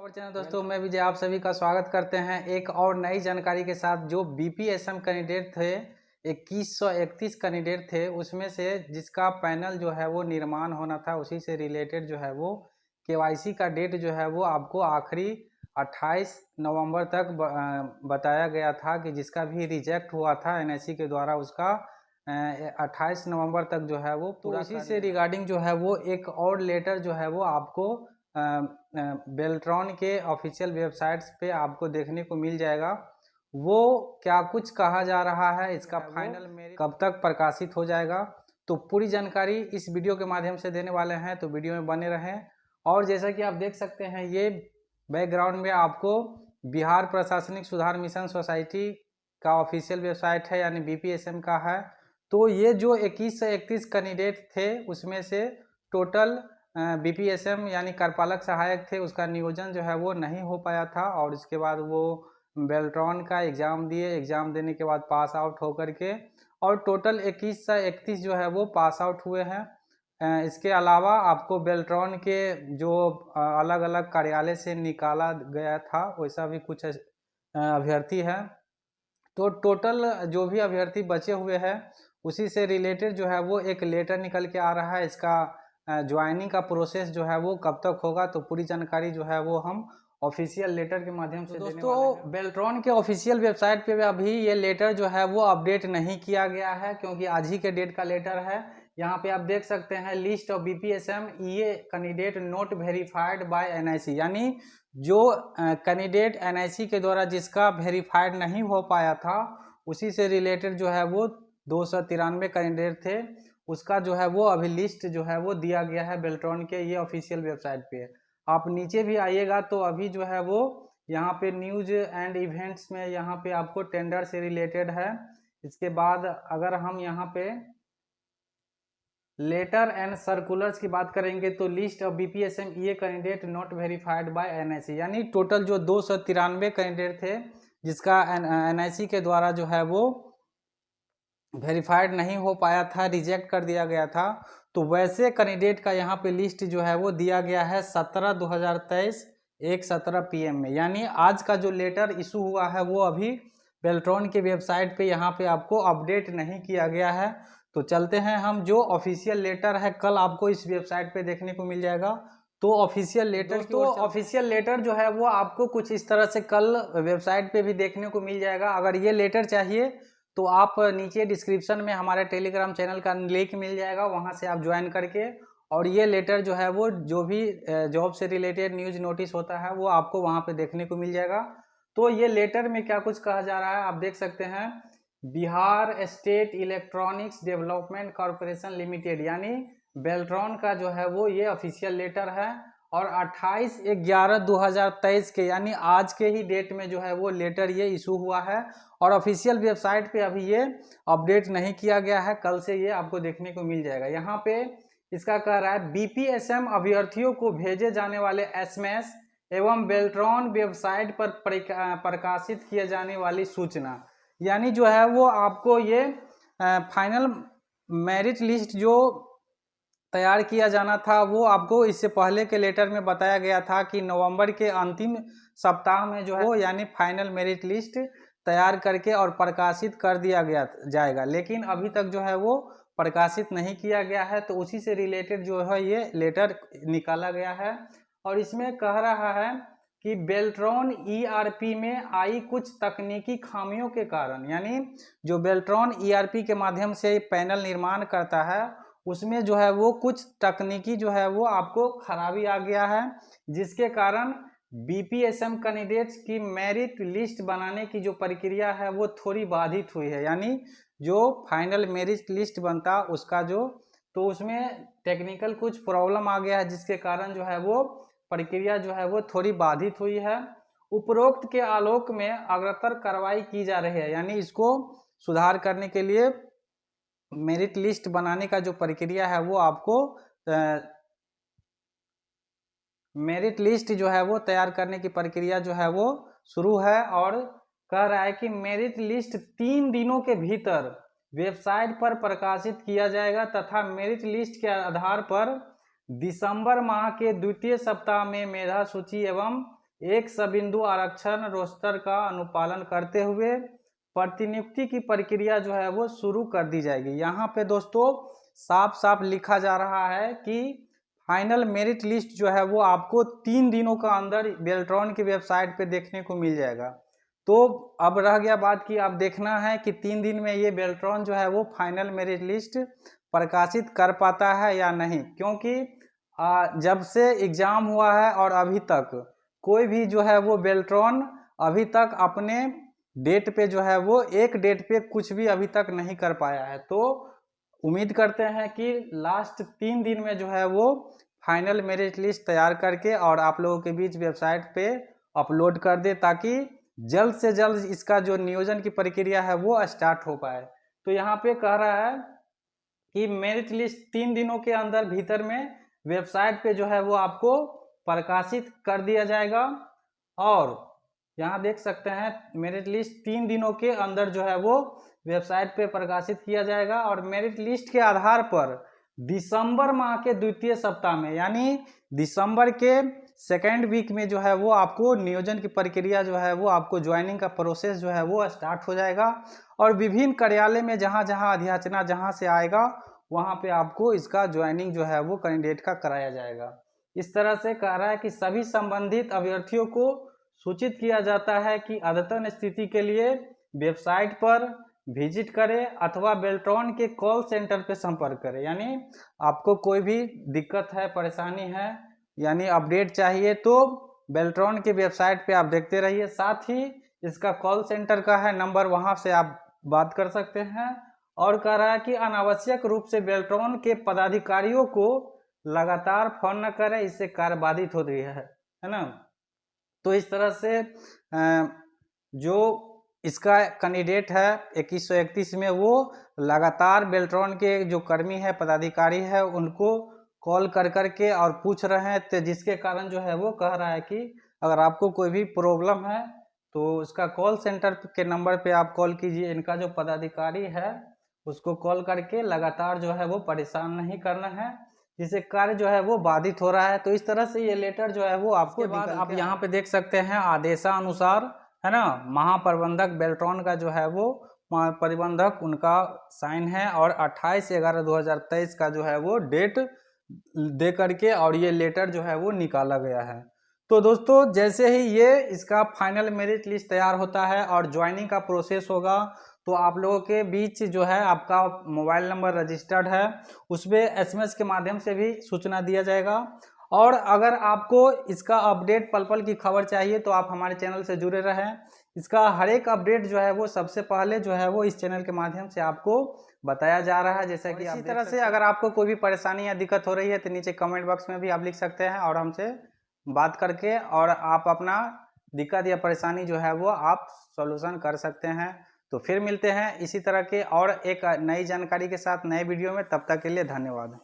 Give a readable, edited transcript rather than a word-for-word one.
और चैनल दोस्तों, मैं विजय आप सभी का स्वागत करते हैं एक और नई जानकारी के साथ। जो बीपीएसएम कैंडिडेट थे, 2131 कैंडिडेट थे, उसमें से जिसका पैनल जो है वो निर्माण होना था, उसी से रिलेटेड जो है वो केवाईसी का डेट जो है वो आपको आखिरी 28 नवंबर तक बताया गया था कि जिसका भी रिजेक्ट हुआ था एनआईसी के द्वारा, उसका 28 नवंबर तक जो है वो पूरा। इसी से रिगार्डिंग जो है वो एक और लेटर जो है वो आपको बेल्ट्रॉन के ऑफिशियल वेबसाइट्स पे आपको देखने को मिल जाएगा। वो क्या कुछ कहा जा रहा है, इसका फाइनल मेरिट कब तक प्रकाशित हो जाएगा, तो पूरी जानकारी इस वीडियो के माध्यम से देने वाले हैं, तो वीडियो में बने रहें। और जैसा कि आप देख सकते हैं, ये बैकग्राउंड में आपको बिहार प्रशासनिक सुधार मिशन सोसाइटी का ऑफिशियल वेबसाइट है, यानी बीपीएसएम का है। तो ये जो 21 से 31 कैंडिडेट थे, उसमें से टोटल बीपीएसएम यानी कार्यपालक सहायक थे, उसका नियोजन जो है वो नहीं हो पाया था। और इसके बाद वो बेल्ट्रॉन का एग्ज़ाम दिए, एग्ज़ाम देने के बाद पास आउट होकर के, और टोटल 21 से 31 जो है वो पास आउट हुए हैं। इसके अलावा आपको बेल्ट्रॉन के जो अलग अलग कार्यालय से निकाला गया था, वैसा भी कुछ अभ्यर्थी है। तो टोटल जो भी अभ्यर्थी बचे हुए हैं, उसी से रिलेटेड जो है वो एक लेटर निकल के आ रहा है। इसका ज्वाइनिंग का प्रोसेस जो है वो कब तक होगा, तो पूरी जानकारी जो है वो हम ऑफिशियल लेटर के माध्यम से देने वाले हैं। बेल्ट्रॉन के ऑफिशियल वेबसाइट पे भी अभी ये लेटर जो है वो अपडेट नहीं किया गया है, क्योंकि आज ही के डेट का लेटर है। यहाँ पे आप देख सकते हैं, list of BPSM EA candidate not verified by NIC, यानी जो कैंडिडेट एनआईसी के द्वारा जिसका वेरीफाइड नहीं हो पाया था, उसी से रिलेटेड जो है वो 293 कैंडिडेट थे, उसका जो है वो अभी लिस्ट जो है वो दिया गया है बेल्ट्रॉन के ये ऑफिशियल वेबसाइट पे। आप नीचे भी आइएगा तो अभी जो है वो यहाँ पे न्यूज एंड इवेंट्स में यहाँ पे आपको टेंडर से रिलेटेड है। इसके बाद अगर हम यहाँ पे लेटर एंड सर्कुलर्स की बात करेंगे, तो list of BPSM EA candidate not verified by NIC, यानी टोटल जो 293 कैंडिडेट थे जिसका एनआईसी के द्वारा जो है वो वेरीफाइड नहीं हो पाया था, रिजेक्ट कर दिया गया था। तो वैसे कैंडिडेट का यहाँ पे लिस्ट जो है वो दिया गया है 17/2023 1:17 PM में, यानी आज का जो लेटर इशू हुआ है वो अभी बेल्ट्रॉन के वेबसाइट पे यहाँ पे आपको अपडेट नहीं किया गया है। तो चलते हैं हम, जो ऑफिशियल लेटर है कल आपको इस वेबसाइट पे देखने को मिल जाएगा। तो ऑफिशियल लेटर जो है वो आपको कुछ इस तरह से कल वेबसाइट पे भी देखने को मिल जाएगा। अगर ये लेटर चाहिए तो आप नीचे डिस्क्रिप्शन में हमारे टेलीग्राम चैनल का लिंक मिल जाएगा, वहां से आप ज्वाइन करके, और ये लेटर जो है वो जो भी जॉब से रिलेटेड न्यूज नोटिस होता है वो आपको वहां पे देखने को मिल जाएगा। तो ये लेटर में क्या कुछ कहा जा रहा है आप देख सकते हैं। Bihar state electronics development corporation limited, यानी बेल्ट्रॉन का जो है वो ये ऑफिशियल लेटर है, और 28/11/2023 के, यानी आज के ही डेट में जो है वो लेटर ये इशू हुआ है। और ऑफिशियल वेबसाइट पे अभी ये अपडेट नहीं किया गया है, कल से ये आपको देखने को मिल जाएगा। यहाँ पे इसका कह रहा है, बीपीएसएम अभ्यर्थियों को भेजे जाने वाले एसएमएस एवं बेल्ट्रॉन वेबसाइट पर प्रकाशित किए जाने वाली सूचना, यानी जो है वो आपको ये फाइनल मेरिट लिस्ट जो तैयार किया जाना था, वो आपको इससे पहले के लेटर में बताया गया था कि नवंबर के अंतिम सप्ताह में जो है वो, यानी फाइनल मेरिट लिस्ट तैयार करके और प्रकाशित कर दिया गया जाएगा, लेकिन अभी तक जो है वो प्रकाशित नहीं किया गया है। तो उसी से रिलेटेड जो है ये लेटर निकाला गया है, और इसमें कह रहा है कि बेल्ट्रॉन ईआरपी में आई कुछ तकनीकी खामियों के कारण, यानी जो बेल्ट्रॉन ईआरपी के माध्यम से पैनल निर्माण करता है, उसमें जो है वो कुछ तकनीकी जो है वो आपको खराबी आ गया है, जिसके कारण बीपीएसएम कैंडिडेट्स की मेरिट लिस्ट बनाने की जो प्रक्रिया है वो थोड़ी बाधित हुई है। यानी जो फाइनल मेरिट लिस्ट बनता उसका जो, तो उसमें टेक्निकल कुछ प्रॉब्लम आ गया है, जिसके कारण जो है वो प्रक्रिया जो है वो थोड़ी बाधित हुई है। उपरोक्त के आलोक में अग्रतर कार्रवाई की जा रही है, यानी इसको सुधार करने के लिए मेरिट लिस्ट बनाने का जो प्रक्रिया है वो आपको मेरिट लिस्ट जो है वो तैयार करने की प्रक्रिया जो है वो शुरू है, और कह रहा है कि मेरिट लिस्ट 3 दिनों के भीतर वेबसाइट पर प्रकाशित किया जाएगा, तथा मेरिट लिस्ट के आधार पर दिसंबर माह के द्वितीय सप्ताह में मेधा सूची एवं एक सबिंदु आरक्षण रोस्टर का अनुपालन करते हुए प्रतिनियुक्ति की प्रक्रिया जो है वो शुरू कर दी जाएगी। यहाँ पे दोस्तों साफ साफ लिखा जा रहा है कि फाइनल मेरिट लिस्ट जो है वो आपको 3 दिनों का अंदर बेल्ट्रॉन की वेबसाइट पे देखने को मिल जाएगा। तो अब रह गया बात कि आप देखना है कि 3 दिन में ये बेल्ट्रॉन जो है वो फाइनल मेरिट लिस्ट प्रकाशित कर पाता है या नहीं, क्योंकि जब से एग्जाम हुआ है और अभी तक कोई भी जो है वो बेल्ट्रॉन अभी तक अपने डेट पे जो है वो एक डेट पे कुछ भी अभी तक नहीं कर पाया है। तो उम्मीद करते हैं कि लास्ट 3 दिन में जो है वो फाइनल मेरिट लिस्ट तैयार करके और आप लोगों के बीच वेबसाइट पे अपलोड कर दे, ताकि जल्द से जल्द इसका जो नियोजन की प्रक्रिया है वो स्टार्ट हो पाए। तो यहाँ पे कह रहा है कि मेरिट लिस्ट 3 दिनों के अंदर भीतर में वेबसाइट पे जो है वो आपको प्रकाशित कर दिया जाएगा। और यहाँ देख सकते हैं मेरिट लिस्ट 3 दिनों के अंदर जो है वो वेबसाइट पे प्रकाशित किया जाएगा। और मेरिट लिस्ट के आधार पर दिसंबर माह के द्वितीय सप्ताह में, यानी दिसंबर के सेकेंड वीक में जो है वो आपको नियोजन की प्रक्रिया जो है वो आपको ज्वाइनिंग का प्रोसेस जो है वो स्टार्ट हो जाएगा। और विभिन्न कार्यालय में जहाँ जहाँ अध्याचना जहाँ से आएगा वहाँ पे आपको इसका ज्वाइनिंग जो है वो कैंडिडेट का कराया जाएगा। इस तरह से कह रहा है कि सभी संबंधित अभ्यर्थियों को सूचित किया जाता है कि अद्यतन स्थिति के लिए वेबसाइट पर विजिट करें अथवा बेल्ट्रॉन के कॉल सेंटर पे संपर्क करें। यानी आपको कोई भी दिक्कत है, परेशानी है, यानी अपडेट चाहिए तो बेल्ट्रॉन की वेबसाइट पे आप देखते रहिए। साथ ही इसका कॉल सेंटर का है नंबर, वहां से आप बात कर सकते हैं। और कह रहा है कि अनावश्यक रूप से बेल्ट्रॉन के पदाधिकारियों को लगातार फोन न करें, इससे कार्य बाधित हो रही है ना। तो इस तरह से जो इसका कैंडिडेट है 2131 में वो लगातार बेल्ट्रॉन के जो कर्मी है, पदाधिकारी है, उनको कॉल कर करके और पूछ रहे हैं। तो जिसके कारण जो है वो कह रहा है कि अगर आपको कोई भी प्रॉब्लम है तो इसका कॉल सेंटर के नंबर पे आप कॉल कीजिए। इनका जो पदाधिकारी है उसको कॉल करके लगातार जो है वो परेशान नहीं करना है, जिससे कार्य जो है वो बाधित हो रहा है। तो इस तरह से ये लेटर जो है वो आपको बाद आप यहाँ पे देख सकते हैं आदेशानुसार, है ना, महाप्रबंधक बेल्ट्रॉन का जो है वो महाप्रबंधक उनका साइन है और 28/11/2023 का जो है वो डेट दे करके और ये लेटर जो है वो निकाला गया है। तो दोस्तों जैसे ही ये इसका फाइनल मेरिट लिस्ट तैयार होता है और ज्वाइनिंग का प्रोसेस होगा तो आप लोगों के बीच जो है आपका मोबाइल नंबर रजिस्टर्ड है उस पर SMS के माध्यम से भी सूचना दिया जाएगा। और अगर आपको इसका अपडेट पल पल की खबर चाहिए तो आप हमारे चैनल से जुड़े रहें। इसका हर एक अपडेट जो है वो सबसे पहले जो है वो इस चैनल के माध्यम से आपको बताया जा रहा है। जैसा कि इसी तरह से अगर आपको कोई भी परेशानी या दिक्कत हो रही है तो नीचे कमेंट बॉक्स में भी आप लिख सकते हैं और हमसे बात करके और आप अपना दिक्कत या परेशानी जो है वो आप सॉल्यूशन कर सकते हैं। तो फिर मिलते हैं इसी तरह के और एक नई जानकारी के साथ नए वीडियो में। तब तक के लिए धन्यवाद।